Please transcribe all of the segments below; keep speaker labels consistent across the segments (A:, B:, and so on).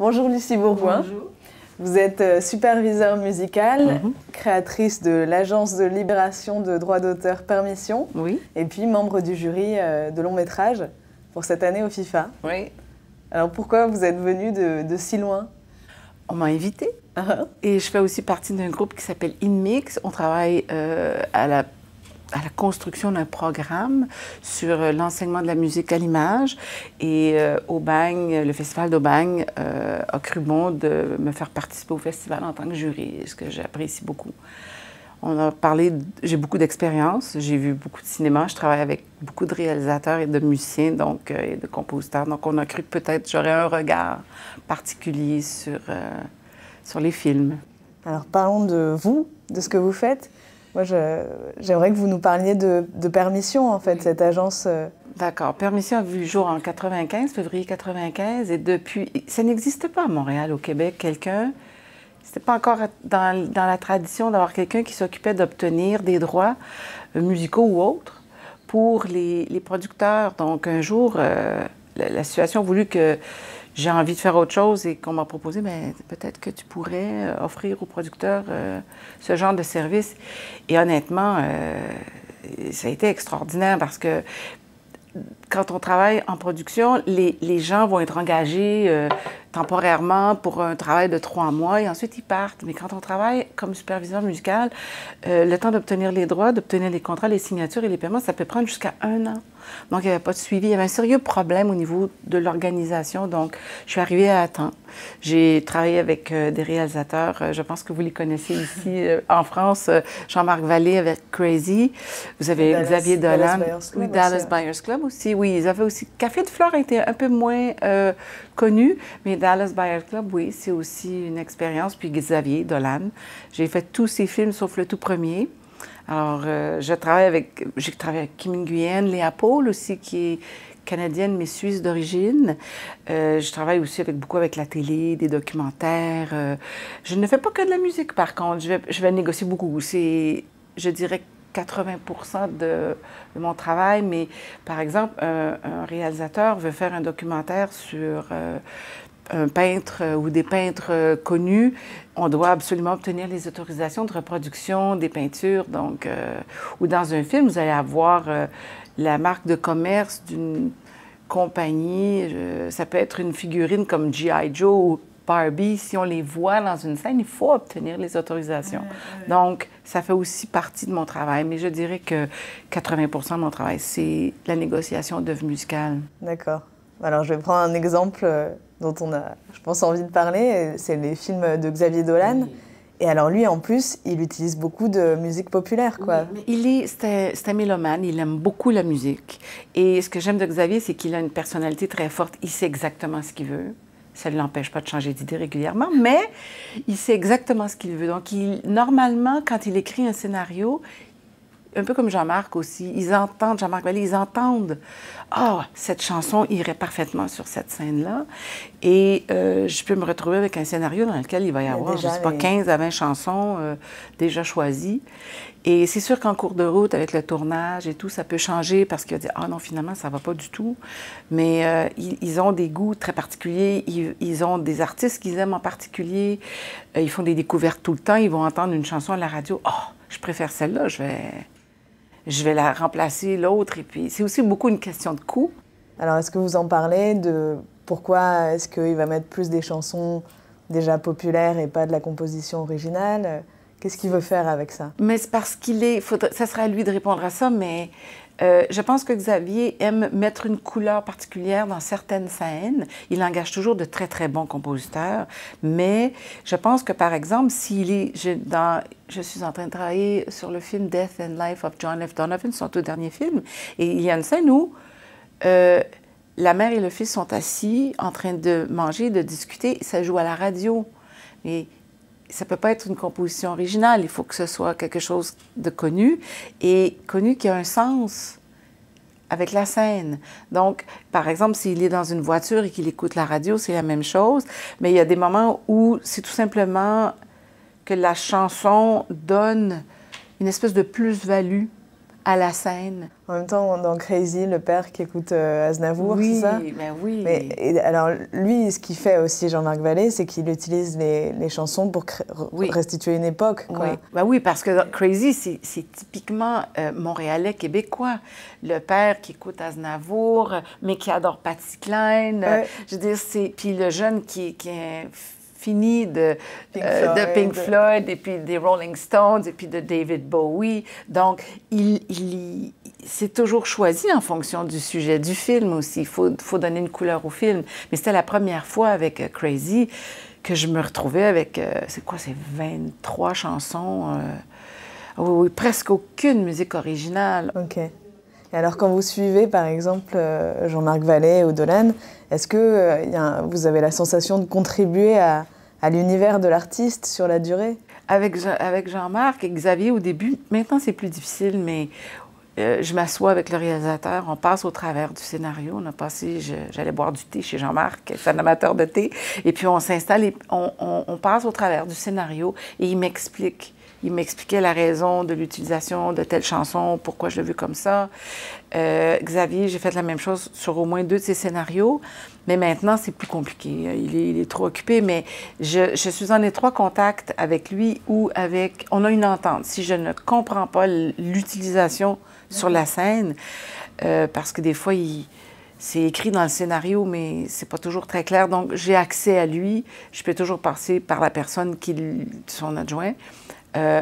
A: Bonjour Lucie Bourgoin.
B: Bonjour.
A: Vous êtes superviseure musicale, créatrice de l'agence de libération de droits d'auteur Permission,
B: Oui.
A: et puis membre du jury de long métrage pour cette année au FIFA.
B: Oui.
A: Alors pourquoi vous êtes venue de si loin?
B: On m'a invitée. Et je fais aussi partie d'un groupe qui s'appelle InMix. On travaille à la construction d'un programme sur l'enseignement de la musique à l'image. Et Aubagne, le festival d'Aubagne a cru bon de me faire participer au festival en tant que jury, ce que j'apprécie beaucoup. On a parlé, j'ai beaucoup d'expérience, j'ai vu beaucoup de cinéma, je travaille avec beaucoup de réalisateurs et de musiciens donc, et de compositeurs. Donc on a cru que peut-être j'aurais un regard particulier sur les films.
A: Alors parlons de vous, de ce que vous faites. Moi, j'aimerais que vous nous parliez de Permission, en fait, cette agence.
B: D'accord. Permission a vu le jour en 95, février 95, et depuis, ça n'existe pas à Montréal, au Québec, quelqu'un. C'était pas encore dans la tradition d'avoir quelqu'un qui s'occupait d'obtenir des droits musicaux ou autres pour les producteurs. Donc, un jour, la situation a voulu que j'ai envie de faire autre chose et qu'on m'a proposé, bien, peut-être que tu pourrais offrir aux producteurs ce genre de service. Et honnêtement, ça a été extraordinaire parce que quand on travaille en production, les gens vont être engagés temporairement pour un travail de 3 mois et ensuite ils partent. Mais quand on travaille comme superviseur musical, le temps d'obtenir les droits, d'obtenir les contrats, les signatures et les paiements, ça peut prendre jusqu'à 1 an. Donc, il n'y avait pas de suivi. Il y avait un sérieux problème au niveau de l'organisation. Donc, je suis arrivée à temps. J'ai travaillé avec des réalisateurs. Je pense que vous les connaissez ici en France. Jean-Marc Vallée avec Crazy. Vous avez Xavier Dolan. Oui, Dallas Buyers Club aussi. Oui, ils avaient aussi... Café de Flore a été un peu moins connu, mais Dallas Buyers Club, oui, c'est aussi une expérience. Puis Xavier Dolan. J'ai fait tous ces films sauf le tout premier. Alors, j'ai travaillé avec Kim Nguyen, Léa Paul aussi, qui est canadienne mais suisse d'origine. Je travaille aussi beaucoup avec la télé, des documentaires. Je ne fais pas que de la musique, par contre. Je vais négocier beaucoup. C'est, je dirais, 80% de mon travail. Mais, par exemple, un réalisateur veut faire un documentaire sur un peintre ou des peintres connus, on doit absolument obtenir les autorisations de reproduction des peintures. Donc, ou dans un film, vous allez avoir la marque de commerce d'une compagnie. Ça peut être une figurine comme G.I. Joe ou Barbie. Si on les voit dans une scène, il faut obtenir les autorisations. Donc, ça fait aussi partie de mon travail. Mais je dirais que 80% de mon travail, c'est la négociation d'œuvres musicales.
A: D'accord. Alors, je vais prendre un exemple dont on a, je pense, envie de parler. C'est les films de Xavier Dolan. Oui. Et alors, lui, en plus, il utilise beaucoup de musique populaire, quoi.
B: Oui, c'est un mélomane. Il aime beaucoup la musique. Et ce que j'aime de Xavier, c'est qu'il a une personnalité très forte. Il sait exactement ce qu'il veut. Ça ne l'empêche pas de changer d'idée régulièrement, mais il sait exactement ce qu'il veut. Donc, normalement, quand il écrit un scénario, un peu comme Jean-Marc aussi, ils entendent, Jean-Marc Vallée, ils entendent « Ah, cette chanson irait parfaitement sur cette scène-là. » Et je peux me retrouver avec un scénario dans lequel il va y avoir, je ne sais pas, 15 à 20 chansons déjà choisies. Et c'est sûr qu'en cours de route, avec le tournage et tout, ça peut changer parce qu'il va dire « Ah non, finalement, ça ne va pas du tout. » Mais ils ont des goûts très particuliers, ils ont des artistes qu'ils aiment en particulier, ils font des découvertes tout le temps, ils vont entendre une chanson à la radio « Ah, je préfère celle-là, je vais la remplacer, l'autre. » Et puis, c'est aussi beaucoup une question de coût.
A: Alors, est-ce que vous en parlez de pourquoi est-ce qu'il va mettre plus des chansons déjà populaires et pas de la composition originale? Qu'est-ce qu'il veut faire avec ça?
B: Mais c'est parce ça serait à lui de répondre à ça, mais je pense que Xavier aime mettre une couleur particulière dans certaines scènes. Il engage toujours de très, très bons compositeurs, mais je pense que, par exemple, je suis en train de travailler sur le film Death and Life of John F. Donovan, son tout dernier film, et il y a une scène où la mère et le fils sont assis en train de manger, de discuter, ça joue à la radio. Mais ça ne peut pas être une composition originale, il faut que ce soit quelque chose de connu, et connu qui a un sens avec la scène. Donc, par exemple, s'il est dans une voiture et qu'il écoute la radio, c'est la même chose, mais il y a des moments où c'est tout simplement que la chanson donne une espèce de plus-value à la scène.
A: En même temps, dans Crazy, le père qui écoute Aznavour,
B: Oui,
A: c'est ça?
B: ben oui.
A: Alors, lui, ce qu'il fait aussi, Jean-Marc Vallée, c'est qu'il utilise les chansons pour restituer une époque, quoi.
B: Oui. Ben oui, parce que Crazy, c'est typiquement montréalais, québécois. Le père qui écoute Aznavour, mais qui adore Patsy Cline.
A: Ouais.
B: Je veux dire, c'est... Puis le jeune qui est fini de
A: Floyd.
B: Pink Floyd, et puis des Rolling Stones, et puis de David Bowie. Donc, c'est toujours choisi en fonction du sujet du film aussi. Il faut donner une couleur au film. Mais c'était la première fois avec Crazy que je me retrouvais avec, c'est 23 chansons. Oui, presque aucune musique originale.
A: OK. Et alors, quand vous suivez, par exemple, Jean-Marc Vallée ou Dolan, est-ce que vous avez la sensation de contribuer à l'univers de l'artiste sur la durée?
B: Avec Jean-Marc et Xavier, au début, maintenant c'est plus difficile, mais je m'assois avec le réalisateur, on passe au travers du scénario. On a passé, j'allais boire du thé chez Jean-Marc, c'est un amateur de thé, et puis on s'installe et on passe au travers du scénario et il m'explique. Il m'expliquait la raison de l'utilisation de telle chanson, pourquoi je l'ai vu comme ça. Xavier, j'ai fait la même chose sur au moins 2 de ses scénarios, mais maintenant, c'est plus compliqué. Il est trop occupé, mais je suis en étroit contact avec lui ou avec... On a une entente. Si je ne comprends pas l'utilisation sur la scène, parce que des fois, c'est écrit dans le scénario, mais c'est pas toujours très clair. Donc, j'ai accès à lui. Je peux toujours passer par la personne son adjoint.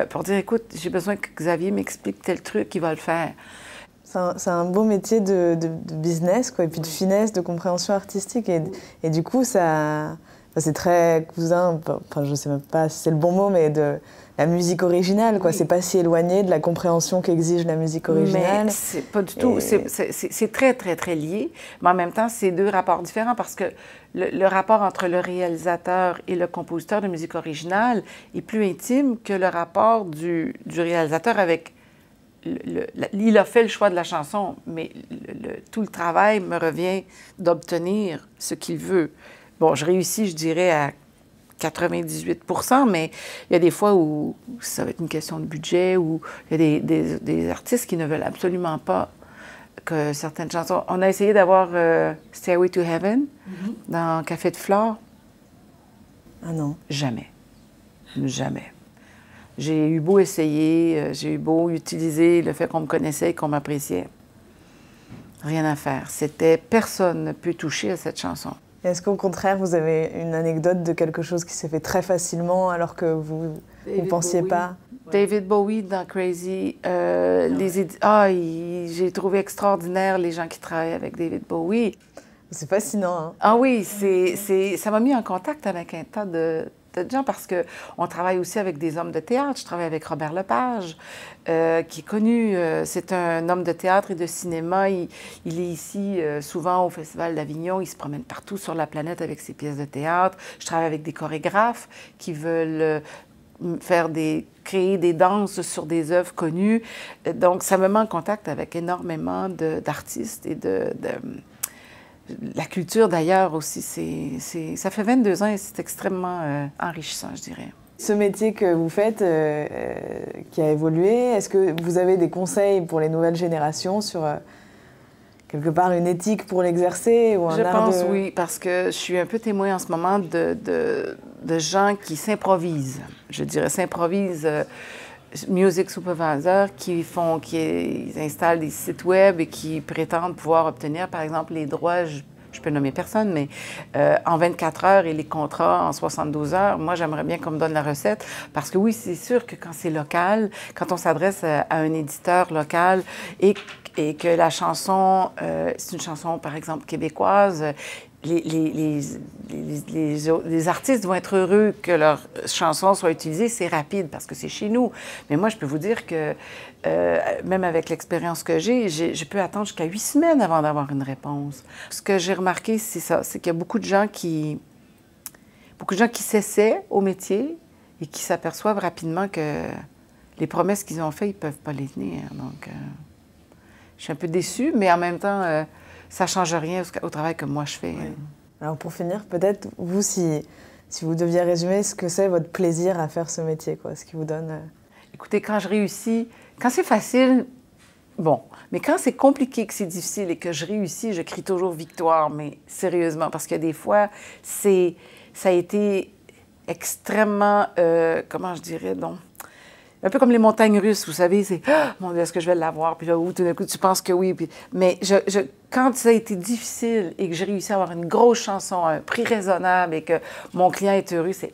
B: Pour dire, écoute, j'ai besoin que Xavier m'explique tel truc, il va le faire.
A: C'est un beau métier de business, quoi, et puis de finesse, de compréhension artistique. Et du coup, c'est très cousin, enfin, je sais même pas si c'est le bon mot, mais de la musique originale, quoi. Oui. C'est pas si éloigné de la compréhension qu'exige la musique originale.
B: Mais c'est pas du tout. C'est très, très, très lié. Mais en même temps, c'est 2 rapports différents parce que le rapport entre le réalisateur et le compositeur de musique originale est plus intime que le rapport du réalisateur avec... il a fait le choix de la chanson, mais tout le travail me revient d'obtenir ce qu'il veut. Bon, je réussis, je dirais, à 98 %, mais il y a des fois où ça va être une question de budget, où il y a des artistes qui ne veulent absolument pas que certaines chansons... On a essayé d'avoir Stairway to Heaven dans Café de Flore.
A: Ah non?
B: Jamais. Jamais. J'ai eu beau essayer, j'ai eu beau utiliser le fait qu'on me connaissait et qu'on m'appréciait. Rien à faire. Personne ne peut toucher à cette chanson.
A: Est-ce qu'au contraire, vous avez une anecdote de quelque chose qui s'est fait très facilement alors que vous ne pensiez pas?
B: David Bowie dans Crazy. J'ai trouvé extraordinaire les gens qui travaillent avec David Bowie.
A: C'est fascinant, hein?
B: Ah oui, ça m'a mis en contact avec un tas de gens parce qu'on travaille aussi avec des hommes de théâtre. Je travaille avec Robert Lepage, qui est connu. C'est un homme de théâtre et de cinéma. Il est ici souvent au Festival d'Avignon. Il se promène partout sur la planète avec ses pièces de théâtre. Je travaille avec des chorégraphes qui veulent créer des danses sur des œuvres connues. Donc, ça me met en contact avec énormément d'artistes et la culture, d'ailleurs, aussi, ça fait 22 ans et c'est extrêmement enrichissant, je dirais.
A: Ce métier que vous faites, qui a évolué, est-ce que vous avez des conseils pour les nouvelles générations sur, quelque part, une éthique pour l'exercer ou un
B: Je
A: art
B: pense, oui, parce que je suis un peu témoin en ce moment de gens qui s'improvisent. Je dirais s'improvisent. Music supervisors qui installent des sites web et qui prétendent pouvoir obtenir, par exemple, les droits, je peux nommer personne, mais en 24 heures et les contrats en 72 heures. Moi, j'aimerais bien qu'on me donne la recette parce que oui, c'est sûr que quand c'est local, quand on s'adresse à un éditeur local et que la chanson, c'est une chanson, par exemple, québécoise, les artistes vont être heureux que leur chanson soit utilisée. C'est rapide parce que c'est chez nous. Mais moi, je peux vous dire que même avec l'expérience que je peux attendre jusqu'à 8 semaines avant d'avoir une réponse. Ce que j'ai remarqué, c'est ça, c'est qu'il y a beaucoup de gens qui s'essaient au métier et qui s'aperçoivent rapidement que les promesses qu'ils ont faites, ils ne peuvent pas les tenir. Donc, je suis un peu déçue, mais en même temps... ça ne change rien au travail que moi je fais. Oui.
A: Alors pour finir, peut-être, vous, si vous deviez résumer ce que c'est votre plaisir à faire ce métier, quoi, ce qui vous donne...
B: Écoutez, quand je réussis, quand c'est facile, bon. Mais quand c'est compliqué, que c'est difficile et que je réussis, je crie toujours victoire, mais sérieusement, parce que des fois, ça a été extrêmement, comment je dirais, donc, un peu comme les montagnes russes, vous savez, c'est ah, mon Dieu, est-ce que je vais l'avoir? Puis là, tout d'un coup, tu penses que oui. Puis, mais quand ça a été difficile et que j'ai réussi à avoir une grosse chanson, un prix raisonnable et que mon client est heureux, c'est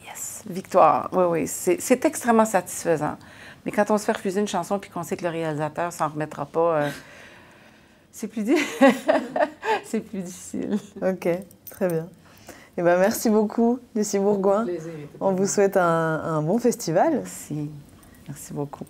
B: yes, victoire. Oui, oui, c'est extrêmement satisfaisant. Mais quand on se fait refuser une chanson puis qu'on sait que le réalisateur s'en remettra pas, c'est plus, c'est plus difficile.
A: OK, très bien. Eh ben, merci beaucoup, Lucie Bourgoin. On vous souhaite un bon festival.
B: Merci. Merci beaucoup.